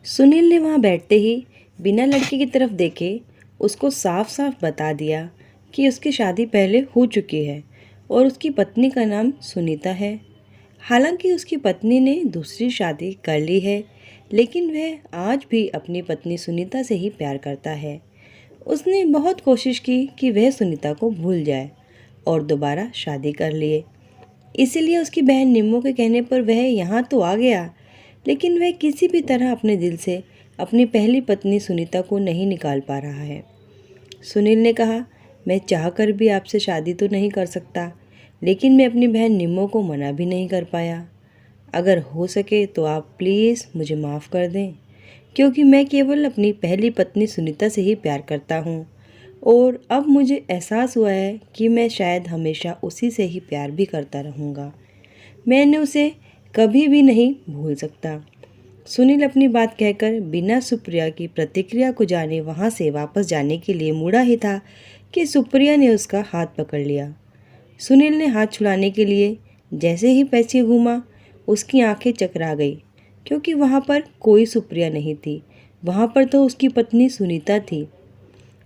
सुनील ने वहाँ बैठते ही बिना लड़के की तरफ देखे उसको साफ साफ बता दिया कि उसकी शादी पहले हो चुकी है और उसकी पत्नी का नाम सुनीता है। हालांकि उसकी पत्नी ने दूसरी शादी कर ली है, लेकिन वह आज भी अपनी पत्नी सुनीता से ही प्यार करता है। उसने बहुत कोशिश की कि वह सुनीता को भूल जाए और दोबारा शादी कर लिए। इसीलिए उसकी बहन निम्मो के कहने पर वह यहाँ तो आ गया, लेकिन वह किसी भी तरह अपने दिल से अपनी पहली पत्नी सुनीता को नहीं निकाल पा रहा है। सुनील ने कहा, मैं चाहकर भी आपसे शादी तो नहीं कर सकता, लेकिन मैं अपनी बहन निम्मो को मना भी नहीं कर पाया। अगर हो सके तो आप प्लीज़ मुझे माफ़ कर दें, क्योंकि मैं केवल अपनी पहली पत्नी सुनीता से ही प्यार करता हूँ और अब मुझे एहसास हुआ है कि मैं शायद हमेशा उसी से ही प्यार भी करता रहूँगा। मैंने उसे कभी भी नहीं भूल सकता। सुनील अपनी बात कहकर बिना सुप्रिया की प्रतिक्रिया को जाने वहाँ से वापस जाने के लिए मुड़ा ही था कि सुप्रिया ने उसका हाथ पकड़ लिया। सुनील ने हाथ छुड़ाने के लिए जैसे ही पीछे घूमा, उसकी आंखें चकरा गई, क्योंकि वहाँ पर कोई सुप्रिया नहीं थी। वहाँ पर तो उसकी पत्नी सुनीता थी।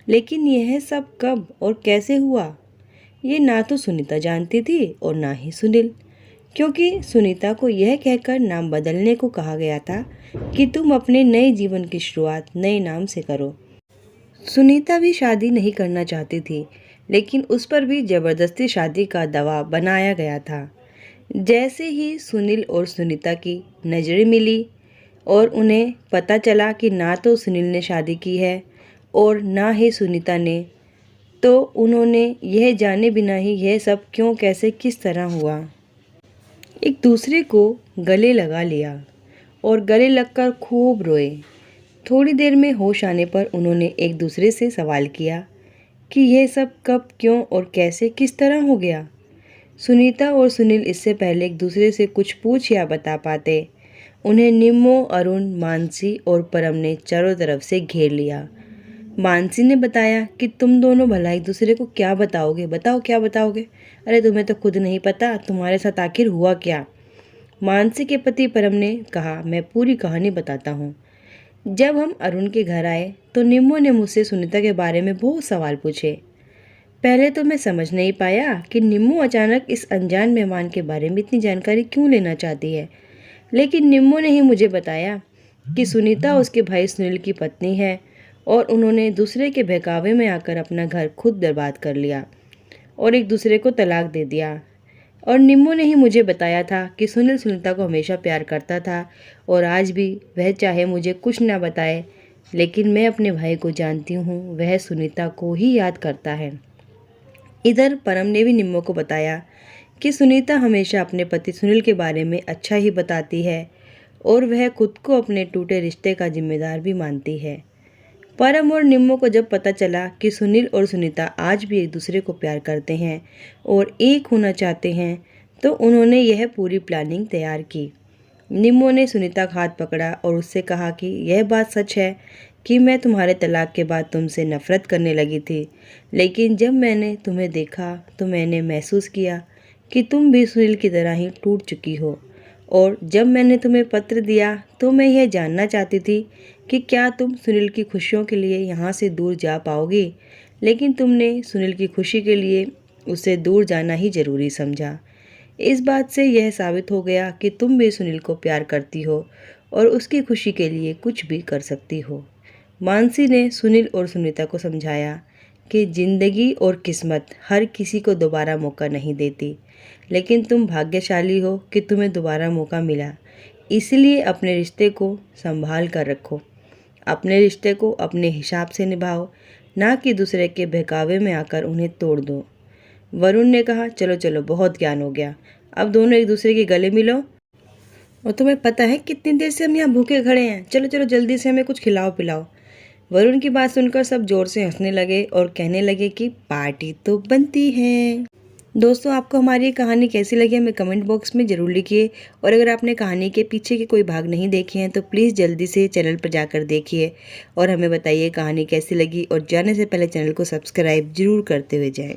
लेकिन यह सब कब और कैसे हुआ, ये ना तो सुनीता जानती थी और ना ही सुनील, क्योंकि सुनीता को यह कहकर नाम बदलने को कहा गया था कि तुम अपने नए जीवन की शुरुआत नए नाम से करो। सुनीता भी शादी नहीं करना चाहती थी, लेकिन उस पर भी ज़बरदस्ती शादी का दबाव बनाया गया था। जैसे ही सुनील और सुनीता की नज़रें मिली और उन्हें पता चला कि ना तो सुनील ने शादी की है और ना ही सुनीता ने, तो उन्होंने यह जाने बिना ही यह सब क्यों, कैसे, किस तरह हुआ, एक दूसरे को गले लगा लिया और गले लगकर खूब रोए। थोड़ी देर में होश आने पर उन्होंने एक दूसरे से सवाल किया कि यह सब कब, क्यों और कैसे, किस तरह हो गया। सुनीता और सुनील इससे पहले एक दूसरे से कुछ पूछ या बता पाते, उन्हें निम्मो, अरुण, मानसी और परम ने चारों तरफ से घेर लिया। मानसी ने बताया कि तुम दोनों भला एक दूसरे को क्या बताओगे, बताओ क्या बताओगे? अरे तुम्हें तो खुद नहीं पता तुम्हारे साथ आखिर हुआ क्या। मानसी के पति परम ने कहा, मैं पूरी कहानी बताता हूँ। जब हम अरुण के घर आए तो निम्मो ने मुझसे सुनीता के बारे में बहुत सवाल पूछे। पहले तो मैं समझ नहीं पाया कि निम्मो अचानक इस अनजान मेहमान के बारे में इतनी जानकारी क्यों लेना चाहती है, लेकिन निम्मो ने ही मुझे बताया कि सुनीता उसके भाई सुनील की पत्नी है और उन्होंने दूसरे के बहकावे में आकर अपना घर खुद बर्बाद कर लिया और एक दूसरे को तलाक दे दिया। और निम्मो ने ही मुझे बताया था कि सुनील सुनीता को हमेशा प्यार करता था और आज भी वह चाहे मुझे कुछ ना बताए, लेकिन मैं अपने भाई को जानती हूँ, वह सुनीता को ही याद करता है। इधर परम ने भी निम्मो को बताया कि सुनीता हमेशा अपने पति सुनील के बारे में अच्छा ही बताती है और वह खुद को अपने टूटे रिश्ते का जिम्मेदार भी मानती है। परम और निम्मो को जब पता चला कि सुनील और सुनीता आज भी एक दूसरे को प्यार करते हैं और एक होना चाहते हैं, तो उन्होंने यह पूरी प्लानिंग तैयार की। निम्मो ने सुनीता का हाथ पकड़ा और उससे कहा कि यह बात सच है कि मैं तुम्हारे तलाक के बाद तुमसे नफरत करने लगी थी, लेकिन जब मैंने तुम्हें देखा तो मैंने महसूस किया कि तुम भी सुनील की तरह ही टूट चुकी हो। और जब मैंने तुम्हें पत्र दिया तो मैं यह जानना चाहती थी कि क्या तुम सुनील की खुशियों के लिए यहाँ से दूर जा पाओगी, लेकिन तुमने सुनील की खुशी के लिए उससे दूर जाना ही ज़रूरी समझा। इस बात से यह साबित हो गया कि तुम भी सुनील को प्यार करती हो और उसकी खुशी के लिए कुछ भी कर सकती हो। मानसी ने सुनील और सुनीता को समझाया कि ज़िंदगी और किस्मत हर किसी को दोबारा मौका नहीं देती, लेकिन तुम भाग्यशाली हो कि तुम्हें दोबारा मौका मिला। इसलिए अपने रिश्ते को संभाल कर रखो, अपने रिश्ते को अपने हिसाब से निभाओ, ना कि दूसरे के बहकावे में आकर उन्हें तोड़ दो। वरुण ने कहा, चलो चलो बहुत ज्ञान हो गया, अब दोनों एक दूसरे के गले मिलो। और तुम्हें पता है कितनी देर से हम यहाँ भूखे खड़े हैं, चलो चलो जल्दी से हमें कुछ खिलाओ पिलाओ। वरुण की बात सुनकर सब जोर से हंसने लगे और कहने लगे कि पार्टी तो बनती है। दोस्तों, आपको हमारी ये कहानी कैसी लगी हमें कमेंट बॉक्स में ज़रूर लिखिए, और अगर आपने कहानी के पीछे के कोई भाग नहीं देखे हैं तो प्लीज़ जल्दी से चैनल पर जाकर देखिए और हमें बताइए कहानी कैसी लगी, और जाने से पहले चैनल को सब्सक्राइब जरूर करते हुए जाएं।